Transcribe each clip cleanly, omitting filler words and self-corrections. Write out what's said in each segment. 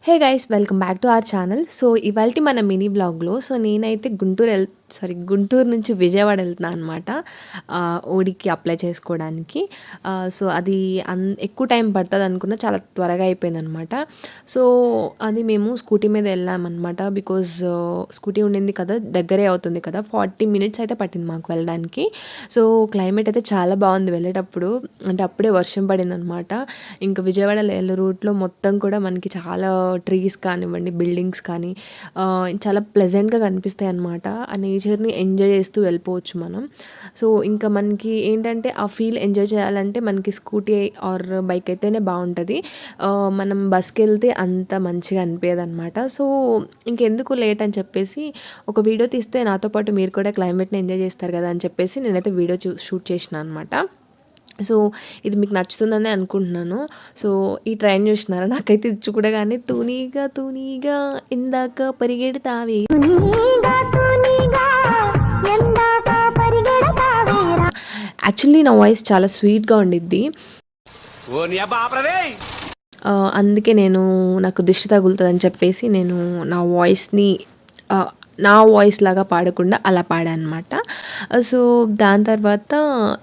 Hey guys, welcome back to our channel. So ఇవాల్టి మన mini బ్లాగ్లో నేనైతే గుంటూరు నుంచి విజయవాడ వెళ్తున్నాను అనమాట. ఓడికి అప్లై చేసుకోవడానికి. సో అది ఎక్కువ టైం పడుతుంది అనుకున్నా, చాలా త్వరగా అయిపోయింది అనమాట. సో అది మేము స్కూటీ మీద వెళ్ళామన్నమాట. బికాజ్ స్కూటీ ఉండింది కదా, దగ్గరే అవుతుంది కదా, 40 minutes అయితే పట్టింది మాకు వెళ్ళడానికి. సో క్లైమేట్ అయితే చాలా బాగుంది వెళ్ళేటప్పుడు. అంటే అప్పుడే వర్షం పడింది అనమాట. ఇంకా విజయవాడలో వెళ్ళే రూట్లో మొత్తం కూడా మనకి చాలా ట్రీస్ కానివ్వండి, బిల్డింగ్స్ కానీ చాలా ప్లెజెంట్గా కనిపిస్తాయి అన్నమాట. ఆ నేచర్ని ఎంజాయ్ చేస్తూ వెళ్ళిపోవచ్చు మనం. సో ఇంకా మనకి ఏంటంటే ఆ ఫీల్ ఎంజాయ్ చేయాలంటే మనకి స్కూటీ ఆర్ బైక్ అయితేనే బాగుంటుంది. మనం బస్కి వెళ్తే అంత మంచిగా అనిపించదు అనమాట. సో ఇంకెందుకు లేట్ అని చెప్పేసి ఒక వీడియో తీస్తే నాతో పాటు మీరు కూడా క్లైమేట్ని ఎంజాయ్ చేస్తారు కదా అని చెప్పేసి నేనైతే వీడియో షూట్ చేసిన అనమాట. సో ఇది మీకు నచ్చుతుందని అనుకుంటున్నాను. సో ఈ ట్రైన్ చూసినారా, నాకైతే ఇది చూడగానే తూనీగా తూనీగా ఇందాక పరిగెడతావే, యాక్చువల్లీ నా వాయిస్ చాలా స్వీట్గా ఉండిద్ది. అందుకే నాకు దిష్టి తగులుతుందని చెప్పేసి నేను నా వాయిస్ లాగా పాడకుండా అలా పాడానమాట. సో దాని తర్వాత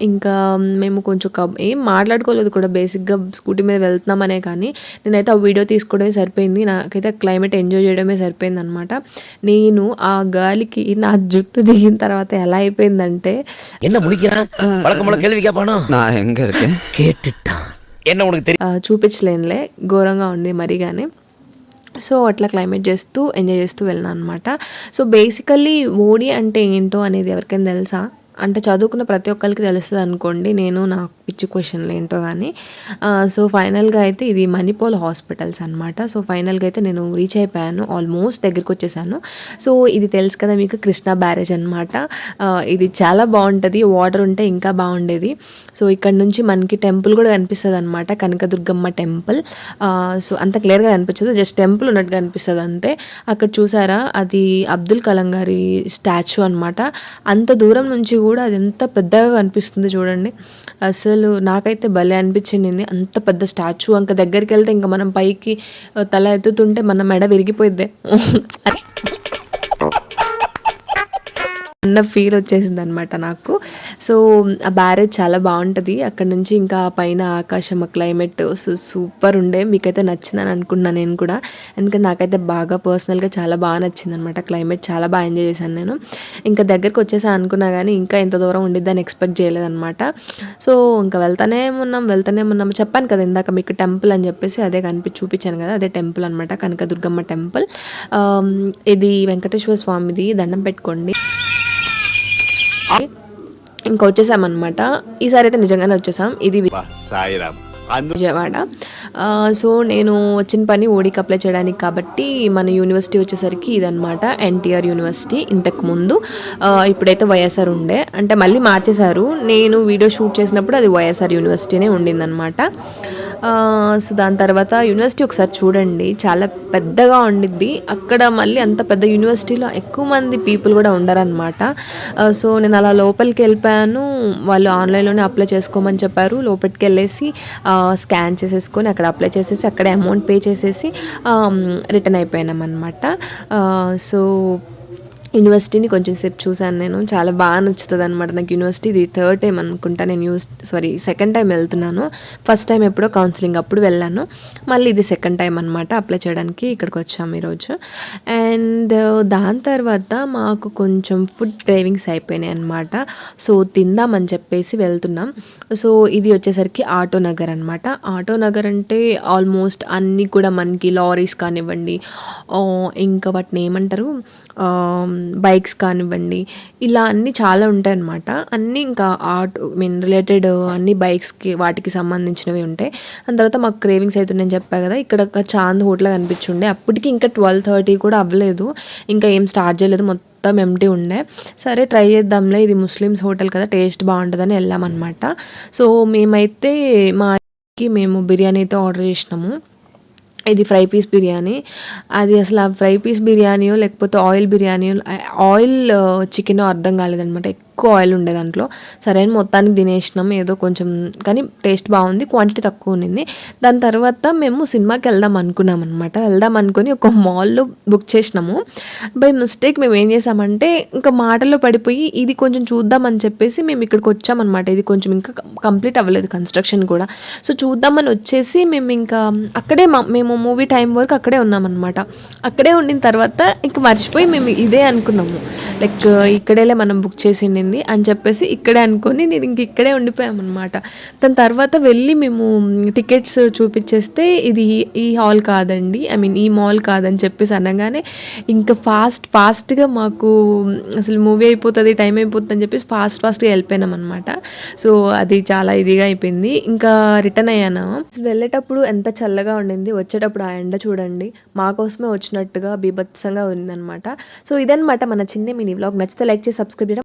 ఇంకా మేము కొంచెం ఏం మాట్లాడుకోలేదు కూడా, బేసిక్గా స్కూటీ మీద వెళ్తున్నామనే, కానీ నేనైతే ఆ వీడియో తీసుకోవడమే సరిపోయింది. నాకైతే క్లైమేట్ ఎంజాయ్ చేయడమే సరిపోయింది అనమాట. నేను ఆ గాలికి నా జుట్టు దిగిన తర్వాత ఎలా అయిపోయిందంటే చూపించలేనులే, ఘోరంగా ఉంది మరి. కానీ సో అట్లా క్లైమేట్ చేస్తూ ఎంజాయ్ చేస్తూ వెళ్ళినా అనమాట. సో బేసికల్లీ ఓడి అంటే ఏంటో అనేది ఎవరికైనా తెలుసా అంటే, చదువుకున్న ప్రతి ఒక్కరికి తెలుస్తుంది అనుకోండి. నా పిచ్చి క్వశ్చన్లు ఏంటో కానీ. సో ఫైనల్గా అయితే ఇది మణిపాల్ హాస్పిటల్స్ అనమాట. సో ఫైనల్గా అయితే నేను రీచ్ అయిపోయాను, ఆల్మోస్ట్ దగ్గరికి వచ్చేసాను. సో ఇది తెలుసు కదా మీకు, కృష్ణా బ్యారేజ్ అనమాట. ఇది చాలా బాగుంటుంది, వాటర్ ఉంటే ఇంకా బాగుండేది. సో ఇక్కడ నుంచి మనకి టెంపుల్ కూడా కనిపిస్తుంది అనమాట, కనకదుర్గమ్మ టెంపుల్. సో అంత క్లియర్గా కనిపించదు, జస్ట్ టెంపుల్ ఉన్నట్టుగా అనిపిస్తుంది అంతే. అక్కడ చూసారా, అది అబ్దుల్ కలాం గారి స్టాచ్యూ అనమాట. అంత దూరం నుంచి కూడా అది ఎంత పెద్దగా కనిపిస్తుంది చూడండి. అసలు నాకైతే భలే అనిపించింది, అంత పెద్ద స్టాచ్యూ. ఇంకా దగ్గరికి వెళ్తే ఇంకా మనం పైకి తల ఎత్తుతుంటే మన మెడ విరిగిపోయిద్దే అన్న ఫీల్ వచ్చేసింది అనమాట నాకు. సో ఆ బ్యారేజ్ చాలా బాగుంటుంది. అక్కడ నుంచి ఇంకా పైన ఆకాశం, క్లైమేట్ సూపర్ ఉండే. మీకైతే నచ్చిందని అనుకుంటున్నాను నేను కూడా, ఎందుకంటే నాకైతే బాగా పర్సనల్గా చాలా బాగా నచ్చింది అనమాట. క్లైమేట్ చాలా బాగా ఎంజాయ్ చేశాను నేను. ఇంకా దగ్గరికి వచ్చేసా అనుకున్నా కానీ ఇంకా ఎంత దూరం ఉండిద్దని ఎక్స్పెక్ట్ చేయలేదన్నమాట. సో ఇంకా వెళ్తానే ఉన్నాం. చెప్పాను కదా ఇందాక మీకు టెంపుల్ అని చెప్పేసి, అదే చూపించాను కదా, అదే టెంపుల్ అనమాట, కనకదుర్గమ్మ టెంపుల్. ఇది వెంకటేశ్వర స్వామిది, దండం పెట్టుకోండి. ఇంకా వచ్చేసామన్నమాట. ఈసారి అయితే నిజంగానే వచ్చేసాం. ఇది విజయవాడ. సో నేను వచ్చిన పని ఓడికి అప్లై చేయడానికి కాబట్టి, మన యూనివర్సిటీ వచ్చేసరికి ఇదనమాట, ఎన్టీఆర్ యూనివర్సిటీ. ఇంతకు ముందు ఇప్పుడైతే వైఎస్ఆర్ ఉండే, అంటే మళ్ళీ మార్చేశారు. నేను వీడియో షూట్ చేసినప్పుడు అది వైఎస్ఆర్ యూనివర్సిటీనే ఉండిందనమాట. సో దాని తర్వాత యూనివర్సిటీ ఒకసారి చూడండి, చాలా పెద్దగా ఉండిద్ది. అక్కడ మళ్ళీ అంత పెద్ద యూనివర్సిటీలో ఎక్కువ మంది పీపుల్ కూడా ఉండరనమాట. సో నేను అలా లోపలికి వెళ్ళిపోయాను. వాళ్ళు ఆన్లైన్లోనే అప్లై చేసుకోమని చెప్పారు. లోపలికి వెళ్ళేసి స్కాన్ చేసేసుకొని అక్కడ అప్లై చేసేసి అక్కడే అమౌంట్ పే చేసేసి రిటర్న్ అయిపోయినాం అనమాట. సో యూనివర్సిటీని కొంచెం సేపు చూశాను నేను, చాలా బాగా నచ్చుతుంది అనమాట నాకు యూనివర్సిటీ. ఇది థర్డ్ టైం అనుకుంటా నేను సెకండ్ టైం వెళ్తున్నాను. ఫస్ట్ టైం ఎప్పుడో కౌన్సిలింగ్ అప్పుడు వెళ్ళాను, మళ్ళీ ఇది సెకండ్ టైం అనమాట అప్లై చేయడానికి ఇక్కడికి వచ్చాము ఈరోజు. అండ్ దాని తర్వాత మాకు కొంచెం ఫుడ్ క్రేవింగ్స్ అయిపోయినాయి అనమాట. సో తిందామని చెప్పేసి వెళ్తున్నాం. సో ఇది వచ్చేసరికి ఆటో నగర్ అనమాట. ఆటో నగర్ అంటే ఆల్మోస్ట్ అన్నీ కూడా మనకి లారీస్ కానివ్వండి, ఇంకా వాటిని ఏమంటారు, బైక్స్ కానివ్వండి, ఇలా అన్నీ చాలా ఉంటాయి అన్నమాట. అన్నీ ఇంకా రిలేటెడ్ అన్ని బైక్స్కి వాటికి సంబంధించినవి ఉంటాయి. దాని తర్వాత మాకు క్రేవింగ్స్ అవుతుందని చెప్పా కదా, ఇక్కడ ఒక చాంద్ హోటల్ కనిపించుండే. అప్పటికి ఇంకా 12:30 కూడా అవ్వలేదు, ఇంకా ఏం స్టార్ట్ చేయలేదు, మొత్తం ఎంటీ ఉండే. సరే ట్రై చేద్దాంలే, ఇది ముస్లిమ్స్ హోటల్ కదా, టేస్ట్ బాగుంటుందని వెళ్ళామన్నమాట. సో మేమైతే మేము బిర్యానీ అయితే ఆర్డర్ చేసినాము. ఇది ఫ్రై పీస్ బిర్యానీ. అది అసలు ఆ ఫ్రై పీస్ బిర్యానీయో లేకపోతే ఆయిల్ బిర్యానీయో, ఆయిల్ చికెనో అర్థం కాలేదనమాట. ఎక్కువ ఆయిల్ ఉండే దాంట్లో. సరే అని మొత్తానికి తినేసినాం ఏదో కొంచెం, కానీ టేస్ట్ బాగుంది, క్వాంటిటీ తక్కువ ఉండింది. దాని తర్వాత మేము సినిమాకి వెళ్దాం అనుకున్నాం అనమాట. వెళ్దాం అనుకుని ఒక మాల్లో బుక్ చేసినాము. బై మిస్టేక్ మేము ఏం చేసామంటే ఇంకా మాటల్లో పడిపోయి ఇది కొంచెం చూద్దామని చెప్పేసి మేము ఇక్కడికి వచ్చామన్నమాట. ఇది కొంచెం ఇంకా కంప్లీట్ అవ్వలేదు కన్స్ట్రక్షన్ కూడా. సో చూద్దామని వచ్చేసి మేము ఇంకా అక్కడే మేము మూవీ టైం వరకు అక్కడే ఉన్నామన్నమాట. అక్కడే ఉండిన తర్వాత ఇంకా మర్చిపోయి మేము ఇదే అనుకున్నాము, లైక్ ఇక్కడేలే మనం బుక్ చేసిండింది అని చెప్పేసి ఇక్కడే అనుకొని నేను ఇంక ఇక్కడే ఉండిపోయామన్నమాట. దాని తర్వాత వెళ్ళి మేము టికెట్స్ చూపించేస్తే ఇది ఈ హాల్ కాదండి, ఐ మీన్ ఈ మాల్ కాదని చెప్పేసి అనగానే ఇంకా ఫాస్ట్గా మాకు అసలు మూవీ అయిపోతుంది, టైం అయిపోతుంది అని చెప్పేసి ఫాస్ట్గా వెళ్ళిపోయినాం అనమాట. సో అది చాలా ఇదిగా అయిపోయింది. ఇంకా రిటర్న్ అయ్యాను. వెళ్ళేటప్పుడు ఎంత చల్లగా ఉండింది, వచ్చేటప్పుడు ఆ ఎండ చూడండి మా కోసమే వచ్చినట్టుగా బీభత్సంగా ఉందన్నమాట. సో ఇదన్నమాట మన చిన్న మినీ వ్లాగ్. నచ్చితే లైక్ చేసి సబ్స్క్రైబ్ చేయడం